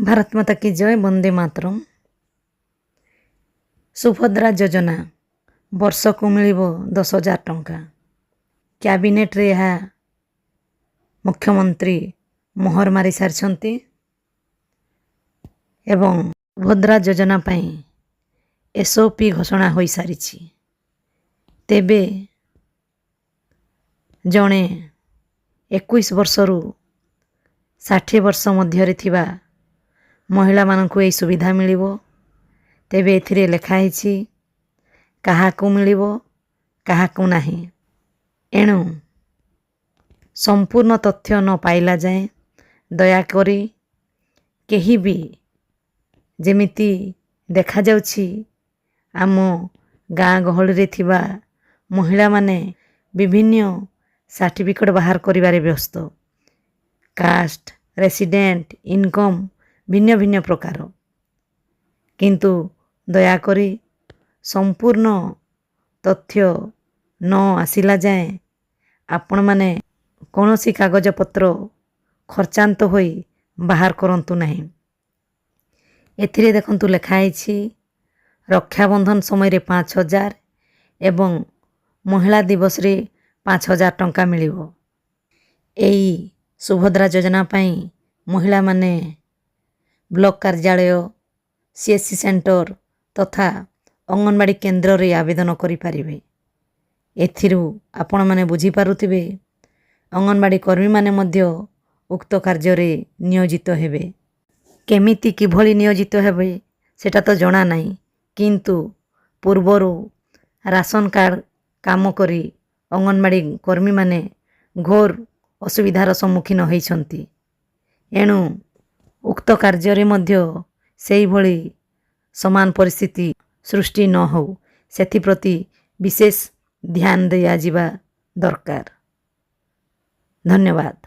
भारत माता की जय। वंदे मातरम। सुभद्रा योजना वर्ष को मिल 10,000 टंका। कैबिनेट रे यह मुख्यमंत्री मोहर मारी सारी एवं सुभद्रा योजना पाई एसओपी घोषणा हो सारी। तेबे जड़े 21 वर्षरू 60 वर्ष मध्य थिबा महिला मानकु यही सुविधा मिलिबो। तेबे एथिरे लेखाही काहाकू मिलिबो काहाकू नाही। एणु संपूर्ण तथ्य न पाइला जाए दयाकरी केही भी जेमिति देखा जाउछि आम गाँ गहली रे थिबा महिला माने विभिन्न सर्टिफिकेट बाहर करिबारे व्यस्त। कास्ट रेसिडेंट इनकम भिन्न भिन्न प्रकार, किंतु दयाकरी संपूर्ण तथ्य न आसिला जाए आपण माने कौनसी कागज पत्र खर्चांत होई बाहर करंतु नहीं। एथिरे देखंतु लेखाही रक्षाबंधन समय रे 5,000 एवं महिला दिवस रे 5,000 टंका मिलिबो। एई सुभद्रा योजना पाई महिला माने ब्लॉक कार्यालय सीएससी सेंटर तथा अंगनवाड़ी केन्द्र रे आवेदन करि पारिबे। एथिरु आपण माने बुझी पारुथिबे अंगनवाड़ी कर्मी माने मध्य उक्त कार्य रे नियोजित हेबे। केमिति किभली नियोजित हेबे सेटा तो जणा नाही, किंतु पूर्वरु राशन कार्ड काम करी अंगनवाड़ी कर्मी माने घोर असुविधार सम्मुखीन होइछंती। एणु उक्त कार्य रे मध्य सेही भली समान परिस्थिति सृष्टि न हो सेथिप्रति विशेष ध्यान दिया जिबा दरकार। धन्यवाद।